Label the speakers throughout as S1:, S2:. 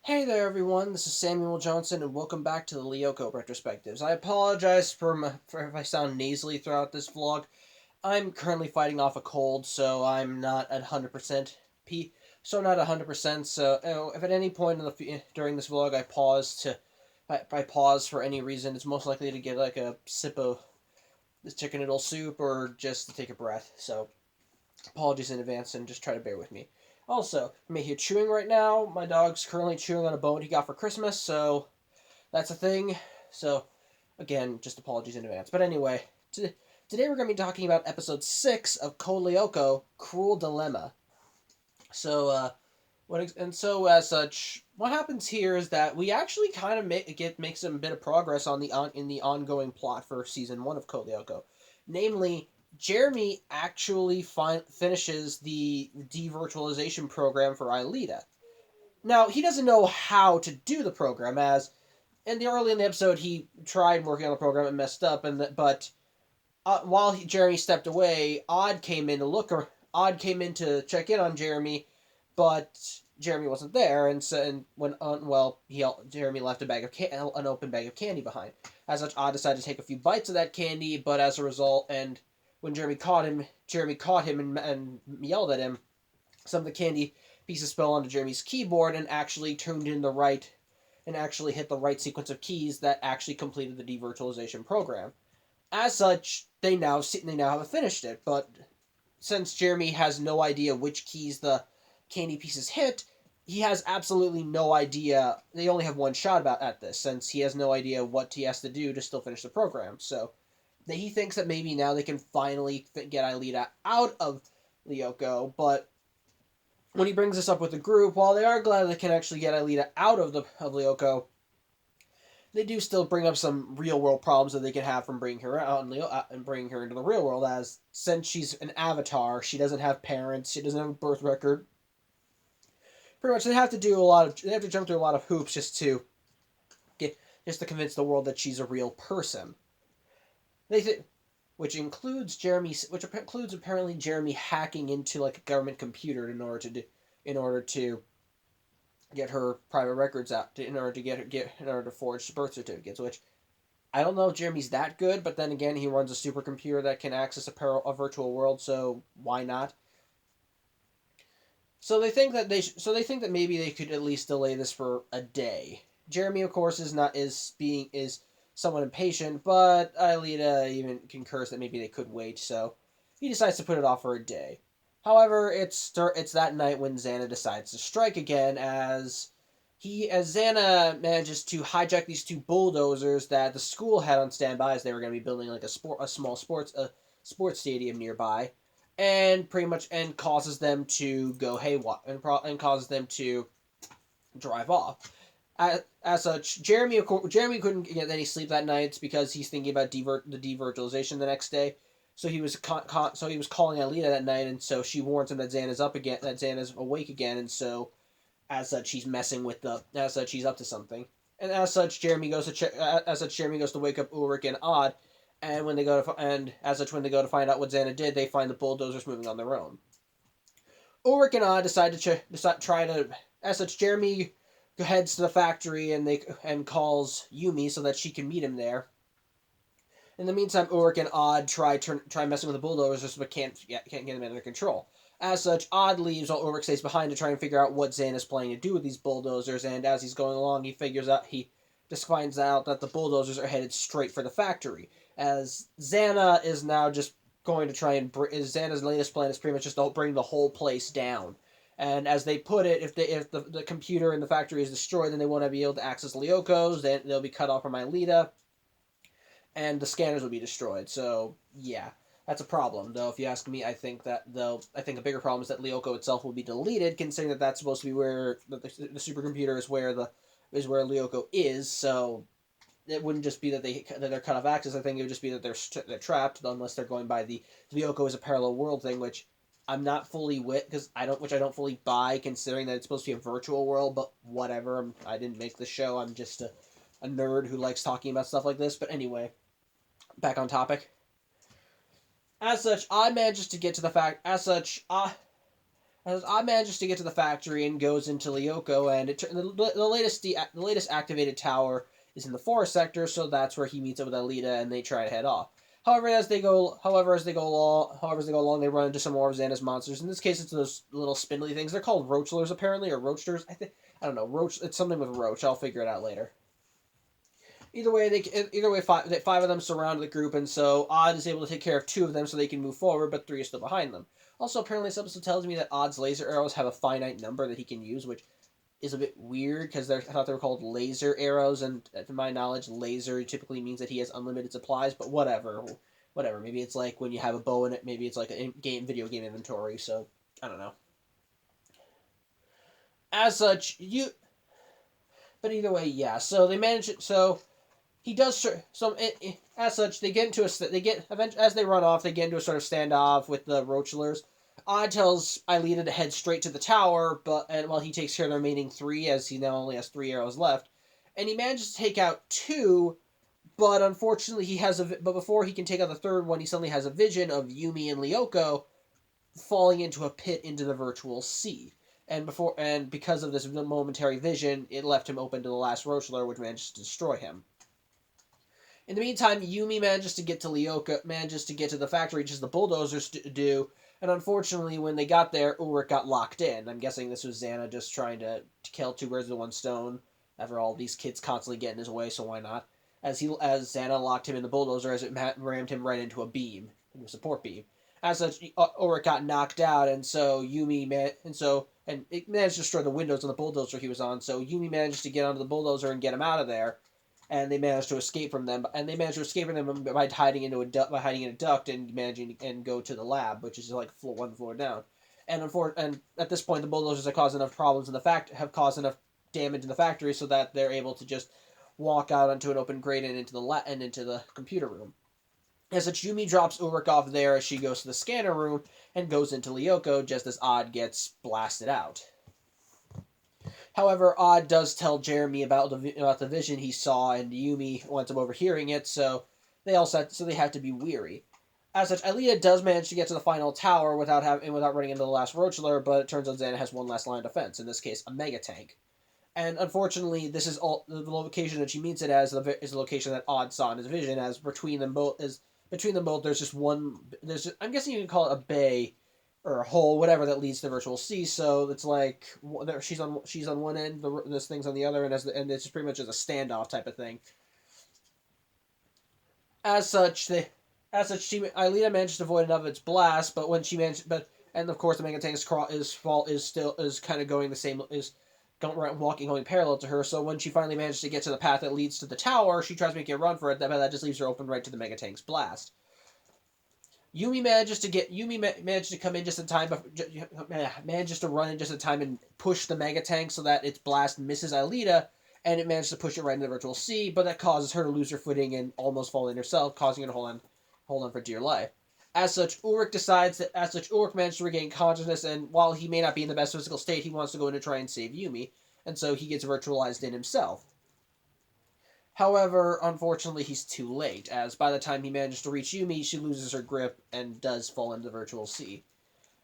S1: Hey there, everyone. This is Samuel Johnson, and welcome back to the Lyoko Retrospectives. I apologize for if I sound nasally throughout this vlog. I'm currently fighting off a cold, so I'm not at 100% not 100%. So if at any point during this vlog I pause for any reason, it's most likely to get like a sip of this chicken noodle soup or just to take a breath. So apologies in advance, and just try to bear with me. Also, I'm here chewing right now. My dog's currently chewing on a bone he got for Christmas, so that's a thing. So, again, just apologies in advance. But anyway, today we're going to be talking about episode 6 of Code Lyoko, Cruel Dilemma. So, as such, what happens here is that we actually kind of make some bit of progress in the ongoing plot for season 1 of Code Lyoko. Namely, Jeremy actually finishes the devirtualization program for Aelita. Now, he doesn't know how to do the program, as early in the episode he tried working on the program and messed up, but Jeremy stepped away, Odd came in to check in on Jeremy, but Jeremy wasn't there, and Jeremy left an open bag of candy behind. As such, Odd decided to take a few bites of that candy, but as a result, and when Jeremy caught him and yelled at him. Some of the candy pieces fell onto Jeremy's keyboard and actually hit the right sequence of keys that actually completed the devirtualization program. As such, they now have finished it, but since Jeremy has no idea which keys the candy pieces hit, he has absolutely no idea. They only have one shot at this, since he has no idea what he has to do to still finish the program. So he thinks that maybe now they can finally get Aelita out of Lyoko, but when he brings this up with the group, while they are glad they can actually get Aelita out of Lyoko, they do still bring up some real world problems that they could have from bringing her out and bringing her into the real world. As since she's an avatar, she doesn't have parents, she doesn't have a birth record. Pretty much, they have to jump through a lot of hoops just to convince the world that she's a real person. Which includes apparently Jeremy hacking into like a government computer in order to get her private records out, in order to forge birth certificates. Which I don't know if Jeremy's that good, but then again, he runs a supercomputer that can access a virtual world, so why not? So they think that maybe they could at least delay this for a day. Jeremy, of course, is somewhat impatient, but Aelita even concurs that maybe they could wait, so he decides to put it off for a day. However, it's that night when Xana decides to strike again, as Xana manages to hijack these two bulldozers that the school had on standby, as they were going to be building like a small sports stadium nearby, and causes them to go haywire and causes them to drive off. As such, Jeremy couldn't get any sleep that night because he's thinking about the devirtualization the next day. So he was calling Aelita that night, and so she warns him that Xana's awake again, and so as such he's up to something. And as such, Jeremy goes to wake up Ulrich and Odd, and when they go to find out what Xana did, they find the bulldozers moving on their own. Ulrich and Odd decide to try to. As such, Jeremy heads to the factory and calls Yumi so that she can meet him there. In the meantime, Ulrich and Odd try messing with the bulldozers, but can't get them under control. As such, Odd leaves while Ulrich stays behind to try and figure out what Xana's planning to do with these bulldozers. And as he's going along, he just finds out that the bulldozers are headed straight for the factory. As Xana is now just going to try and Xana's latest plan is pretty much just to bring the whole place down. And as they put it, if the computer in the factory is destroyed, then they won't be able to access Lyoko's. Then they'll be cut off from Aelita, and the scanners will be destroyed. So yeah, that's a problem. Though if you ask me, I think a bigger problem is that Lyoko itself will be deleted, considering that that's supposed to be where the supercomputer is where Lyoko is. So it wouldn't just be that they're cut off access. I think it would just be that they're trapped, unless they're going by the Lyoko is a parallel world thing, which I'm not fully I don't fully buy, considering that it's supposed to be a virtual world. But whatever, I didn't make the show. I'm just a nerd who likes talking about stuff like this. But anyway, back on topic. As such, Odd manages to get to the fact. As such, As Odd manages to get to the factory and goes into Lyoko, and the latest activated tower is in the forest sector, so that's where he meets up with Aelita, and they try to head off. However, as they go along, they run into some more of Xana's monsters. In this case, it's those little spindly things. They're called roachlers, apparently, or roachsters. I don't know. Roach. It's something with roach. I'll figure it out later. Five of them surround the group, and so Odd is able to take care of two of them so they can move forward, but three are still behind them. Also, apparently, this episode tells me that Odd's laser arrows have a finite number that he can use, which is a bit weird because I thought they were called laser arrows, and to my knowledge, laser typically means that he has unlimited supplies. But whatever. Maybe it's like when you have a bow in it. Maybe it's like a video game inventory. So I don't know. As such, But either way, yeah. So they manage it. So he does so. As such, they get into a. They get as they run off. They get into a sort of standoff with the roachlers. Odd tells Aelita to head straight to the tower, and while he takes care of the remaining three, as he now only has 3 arrows left, and he manages to take out 2, but unfortunately but before he can take out the third one, he suddenly has a vision of Yumi and Lyoko falling into a pit into the virtual sea. And because of this momentary vision, it left him open to the last roachler, which managed to destroy him. In the meantime, Yumi manages to get to the factory just as the bulldozers do, and unfortunately, when they got there, Ulrich got locked in. I'm guessing this was Xana just trying to kill 2 birds with 1 stone. After all, these kids constantly get in his way, so why not? As Xana locked him in the bulldozer, as it rammed him right into a support beam. As such, Ulrich got knocked out, and so and it managed to destroy the windows on the bulldozer he was on. So Yumi managed to get onto the bulldozer and get him out of there, and they managed to escape from them. And they managed to escape from them by hiding in a duct and managing and go to the lab, which is like one floor down. And at this point, the bulldozers have caused enough problems have caused enough damage in the factory so that they're able to just walk out onto an open grate and into the computer room. As such, Yumi drops Ulrich off there as she goes to the scanner room and goes into Lyoko just as Odd gets blasted out. However, Odd does tell Jeremy about the vision he saw, and Yumi winds up overhearing it, so they have to be weary. As such, Aelita does manage to get to the final tower without running into the last roachler, but it turns out Xana has one last line of defense, in this case, a mega tank. And unfortunately, this is all the location that she meets it as is the location that Odd saw in his vision. As between them both, there's just one. I'm guessing you can call it a bay or a hole, whatever, that leads to virtual sea. So it's like she's on one end, this thing's on the other, and it's pretty much just a standoff type of thing. As such, Aelita manages to avoid enough of its blast, and of course the Mega Tank's is kind of going the same going parallel to her. So when she finally manages to get to the path that leads to the tower, she tries to make a run for it, but that just leaves her open right to the Mega Tank's blast. Yumi manages to come in just in time, manages to run in just in time and push the Mega Tank so that its blast misses Aelita, and it manages to push it right into the virtual sea, but that causes her to lose her footing and almost fall in herself, causing her to hold on for dear life. As such, Ulrich manages to regain consciousness, and while he may not be in the best physical state, he wants to go in to try and save Yumi, and so he gets virtualized in himself. However, unfortunately, he's too late, as by the time he manages to reach Yumi, she loses her grip and does fall into the virtual sea.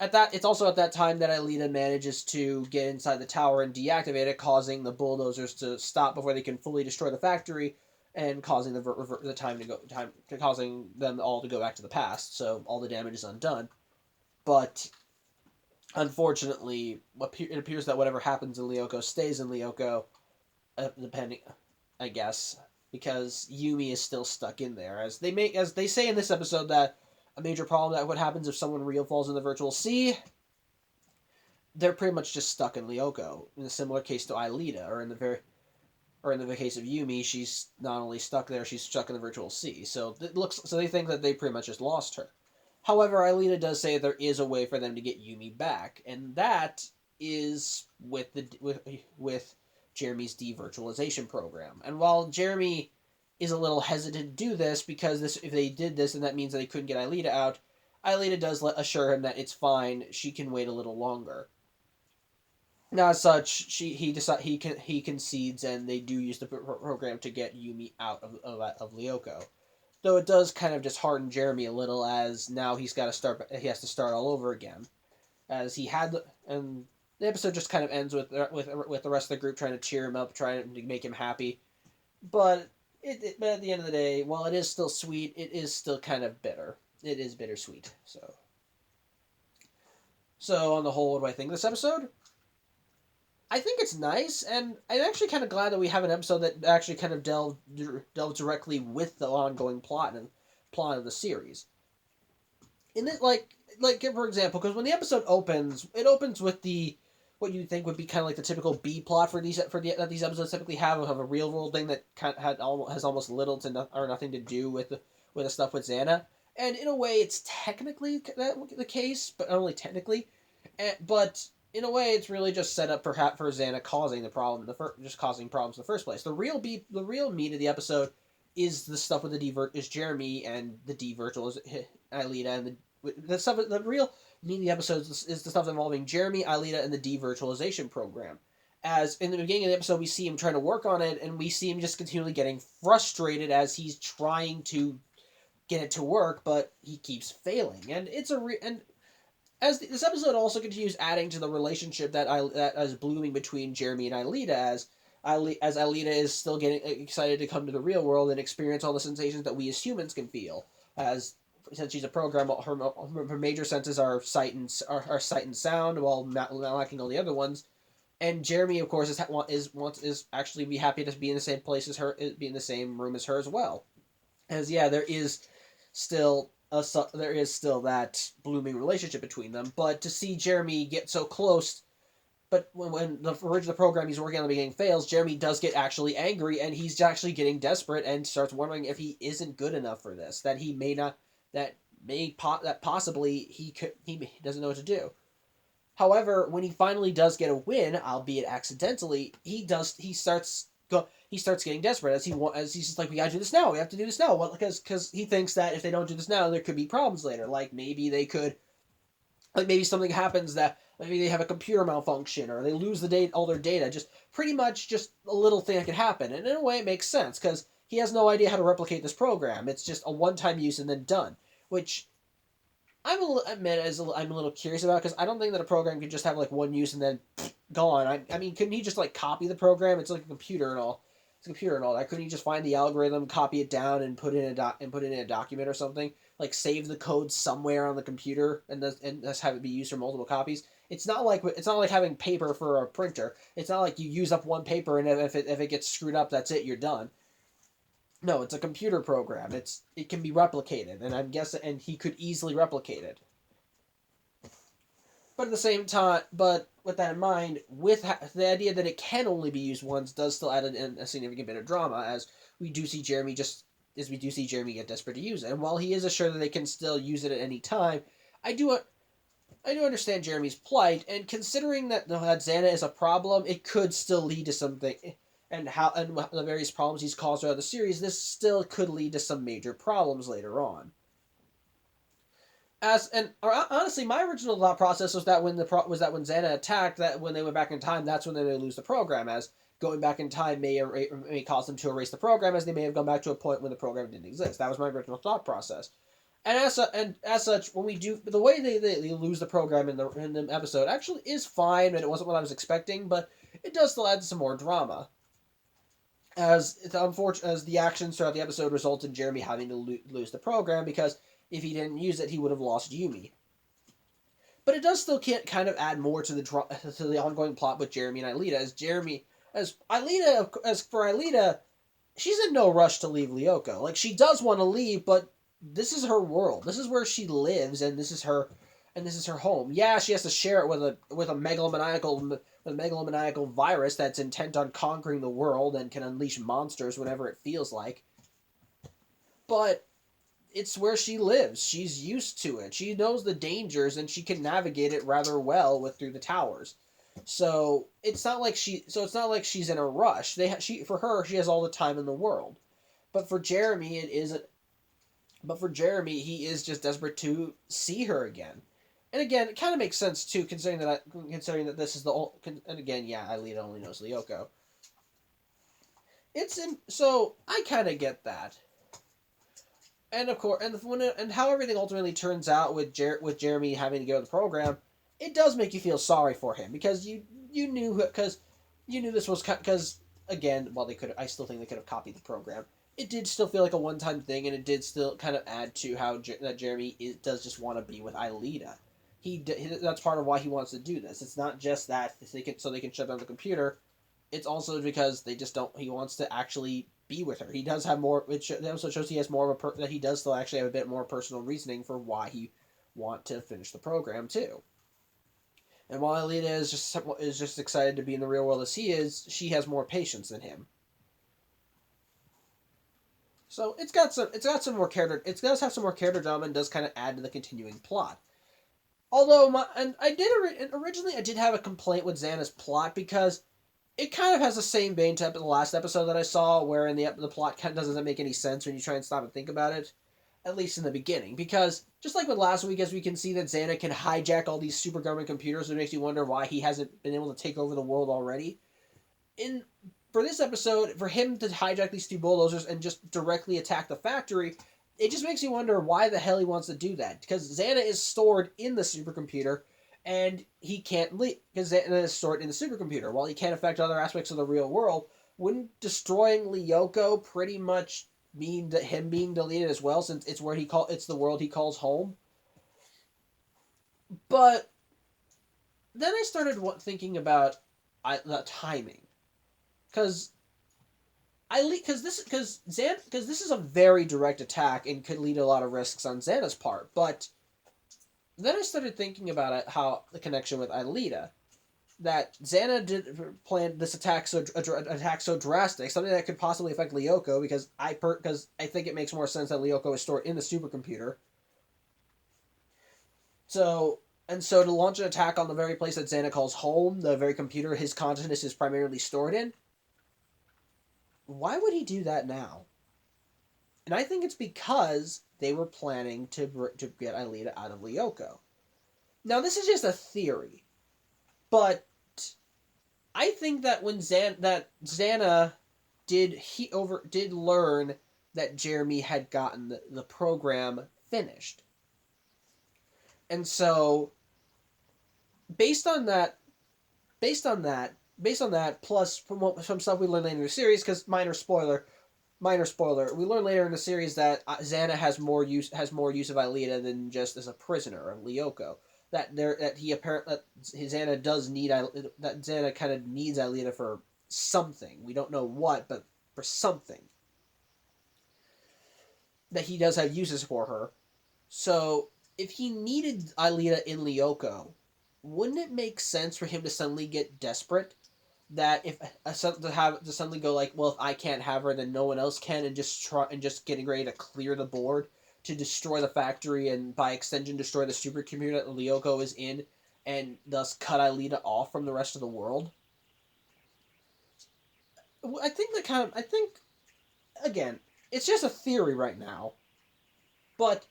S1: It's also at that time that Aelita manages to get inside the tower and deactivate it, causing the bulldozers to stop before they can fully destroy the factory, and causing causing them all to go back to the past. So all the damage is undone. But unfortunately, it appears that whatever happens in Lyoko stays in Lyoko, depending, I guess, because Yumi is still stuck in there. As they say in this episode that a major problem that what happens if someone real falls in the virtual sea, they're pretty much just stuck in Lyoko. In a similar case to Aelita, or in the case of Yumi, she's not only stuck there, she's stuck in the virtual sea. So they think that they pretty much just lost her. However, Aelita does say there is a way for them to get Yumi back, and that is with Jeremy's devirtualization program. And while Jeremy is a little hesitant to do this, because if they did this, then that means that they couldn't get Aelita out, Aelita does assure him that it's fine, she can wait a little longer. Now, as such, he concedes, and they do use the program to get Yumi out of Lyoko. Though it does kind of dishearten Jeremy a little, as now he has to start all over again. as he had and the episode just kind of ends with the rest of the group trying to cheer him up, trying to make him happy. But but at the end of the day, while it is still sweet, it is still kind of bitter. It is bittersweet. So on the whole, what do I think of this episode? I think it's nice, and I'm actually kind of glad that we have an episode that actually kind of delves directly with the ongoing plot of the series. In it, like for example, because when the episode opens, it opens with the what you think would be kind of like the typical B plot that these episodes typically have of a real world thing that has almost little to or nothing to do with the stuff with Xana. And in a way, it's technically the case, but only technically. But in a way, it's really just set up for Xana causing the problem, just causing problems in the first place. The real meat of the episode is the stuff with is Jeremy and the devirtual Aelita and the stuff. The real meat of the episode is the stuff involving Jeremy, Aelita, and the devirtualization program. As in the beginning of the episode, we see him trying to work on it, and we see him just continually getting frustrated as he's trying to get it to work, but he keeps failing. And as this episode also continues adding to the relationship that is blooming between Jeremy and Aelita, as Aelita is still getting excited to come to the real world and experience all the sensations that we as humans can feel. As since she's a program, her major senses are sight and sound, while not lacking all the other ones. And Jeremy, of course, is actually be happy to be in the same place as her, be in the same room as her as well. As yeah, still there is still that blooming relationship between them. But to see Jeremy get so close, but when the original program he's working on the beginning fails, Jeremy does get actually angry, and he's actually getting desperate and starts wondering if he isn't good enough for this. That he may not. That possibly he doesn't know what to do. However, when he finally does get a win, albeit accidentally, he starts getting desperate as he's just like, we gotta do this now. We have to do this now. Well, because he thinks that if they don't do this now, there could be problems later. Like maybe they could, like maybe something happens that maybe they have a computer malfunction or they lose all their data. Just pretty much just a little thing that could happen. And in a way, it makes sense because he has no idea how to replicate this program. It's just a one-time use and then done, which I'm a little curious about because I don't think that a program could just have like one use and then gone. I mean, couldn't he just like copy the program? It's like a computer and all. It's a computer and all that. Couldn't he just find the algorithm, copy it down, and put it in a document or something? Like save the code somewhere on the computer and just have it be used for multiple copies. It's not like having paper for a printer. It's not like you use up one paper and if it gets screwed up, that's it. You're done. No, it's a computer program. It can be replicated, and I'm guessing, and he could easily replicate it. But at the same time, but with that in mind, with the idea that it can only be used once, does still add a significant bit of drama, as we do see Jeremy get desperate to use it. And while he is assured that they can still use it at any time, I do understand Jeremy's plight, and considering that Xana is a problem, it could still lead to something. And the various problems he's caused throughout the series, this still could lead to some major problems later on. Honestly, my original thought process was that when Xana attacked, that when they went back in time, that's when they would lose the program. As going back in time may cause them to erase the program, as they may have gone back to a point when the program didn't exist. That was my original thought process. And as such, when we do the way they lose the program in the episode actually is fine, and it wasn't what I was expecting, but it does still add some more drama. As the actions throughout the episode result in Jeremy having to lose the program, because if he didn't use it, he would have lost Yumi. But it does still kind of add more to the ongoing plot with Jeremy and Aelita. As for Aelita, she's in no rush to leave Lyoko. Like, she does want to leave, but this is her world. This is where she lives, and this is her home. Yeah, she has to share it with a megalomaniacal virus that's intent on conquering the world and can unleash monsters whenever it feels like. But it's where she lives. She's used to it. She knows the dangers, and she can navigate it rather well through the towers. So it's not like she's in a rush. For her, she has all the time in the world. But for Jeremy, it isn't. But for Jeremy, he is just desperate to see her again. And again, it kind of makes sense too, considering that this is and again, yeah, Aelita only knows Lyoko. So I kind of get that. And of course, and how everything ultimately turns out with Jeremy having to go to the program, it does make you feel sorry for him because you knew this was because again, while they could, I still think they could have copied the program. It did still feel like a one-time thing, and it did still kind of add to how that Jeremy does just want to be with Aelita. That's part of why he wants to do this. It's not just that they can shut down the computer. It's also because they just don't. He wants to actually be with her. He does have more. It also shows he has more of that he does still actually have a bit more personal reasoning for why he want to finish the program too. And while Aelita is just excited to be in the real world as he is, she has more patience than him. So it's got some more character. It does have some more character drama and does kind of add to the continuing plot. Although originally I did have a complaint with Xana's plot because it kind of has the same vein to the last episode that I saw, wherein the plot kind of doesn't make any sense when you try and stop and think about it. At least in the beginning, because just like with last week, as we can see that Xana can hijack all these super government computers, it makes you wonder why he hasn't been able to take over the world already. For this episode, for him to hijack these two bulldozers and just directly attack the factory, it just makes you wonder why the hell he wants to do that. Because Xana is stored in the supercomputer, and he can't leave because Xana is stored in the supercomputer. While he can't affect other aspects of the real world, wouldn't destroying Lyoko pretty much mean that him being deleted as well, since it's the world he calls home? But then I started thinking about the timing, because this is a very direct attack and could lead to a lot of risks on Xana's part. But then I started thinking about it, how the connection with Aelita, that Xana did plan this attack so drastic, something that could possibly affect Lyoko, because I think it makes more sense that Lyoko is stored in the supercomputer. So to launch an attack on the very place that Xana calls home, the very computer his consciousness is primarily stored in, why would he do that now? And I think it's because they were planning to get Aelita out of Lyoko. Now this is just a theory, but I think that when Xana did learn that Jeremy had gotten the program finished, and so based on that, plus from stuff we learn later in the series, because minor spoiler, we learn later in the series that Xana has more use of Aelita than just as a prisoner of Lyoko. That Xana does need that Xana kind of needs Aelita for something. We don't know what, but for something. That he does have uses for her. So if he needed Aelita in Lyoko, wouldn't it make sense for him to suddenly get desperate? That if to suddenly go like, well, if I can't have her, then no one else can, and just getting ready to clear the board to destroy the factory, and by extension destroy the supercomputer that Lyoko is in, and thus cut Aelita off from the rest of the world. I think again, it's just a theory right now, but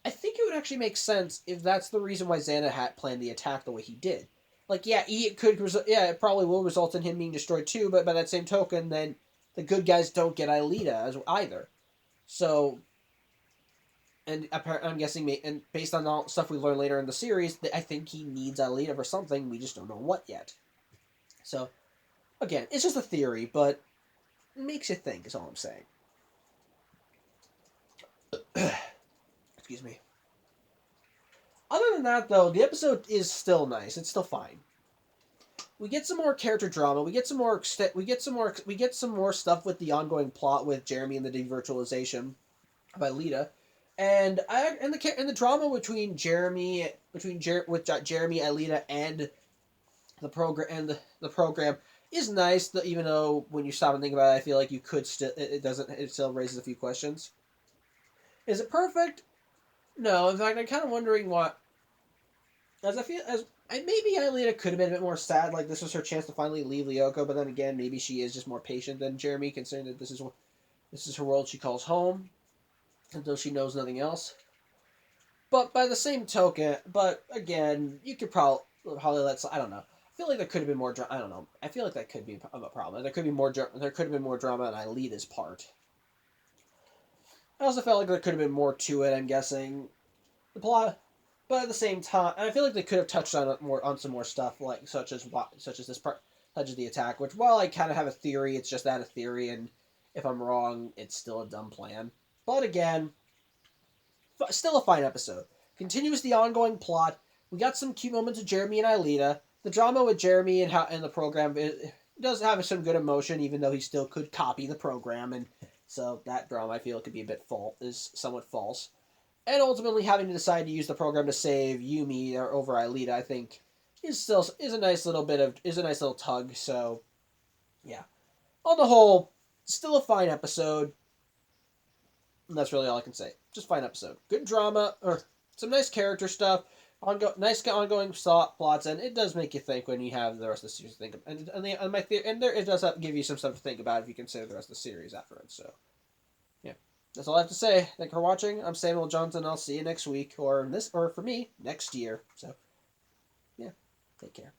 S1: I think it would actually make sense if that's the reason why Xana had planned the attack the way he did. Like, it probably will result in him being destroyed too, but by that same token, then the good guys don't get Aelita either. So, and I'm guessing, and based on all stuff we learn later in the series, I think he needs Aelita for something, we just don't know what yet. So, again, it's just a theory, but it makes you think, is all I'm saying. Excuse me. Other than that, though, the episode is still nice. It's still fine. We get some more character drama. We get some more stuff with the ongoing plot with Jeremy and the devirtualization of Aelita, and the drama between Jeremy, Aelita, and the program is nice. Even though when you stop and think about it, I feel like you could still it still raises a few questions. Is it perfect? No. In fact, I'm kind of wondering what. Maybe Aelita could have been a bit more sad, like this was her chance to finally leave Lyoko, but then again, maybe she is just more patient than Jeremy, considering that this is her world she calls home, until she knows nothing else. But by the same token, but again, you could probably I don't know. I feel like there could have been more I don't know. I feel like that could be a problem. There could have been more drama on Aelita's part. I also felt like there could have been more to it, I'm guessing. The plot But at the same time, and I feel like they could have touched on some more stuff, like such as this part, such as the attack. Which, while I kind of have a theory, it's just that a theory, and if I'm wrong, it's still a dumb plan. But again, still a fine episode. Continues the ongoing plot. We got some cute moments of Jeremy and Aelita. The drama with Jeremy and how in the program it does have some good emotion, even though he still could copy the program, and so that drama I feel could be a bit is somewhat false. And ultimately having to decide to use the program to save Yumi or over Aelita, I think, is a nice little tug. So yeah, on the whole, still a fine episode. And that's really all I can say. Just fine episode. Good drama, or some nice character stuff. Nice ongoing plots, and it does make you think when you have the rest of the series to think of. It does give you some stuff to think about if you consider the rest of the series afterwards. So, yeah, that's all I have to say. Thank you for watching. I'm Samuel Johnson. I'll see you next week, or for me, next year. So, yeah, take care.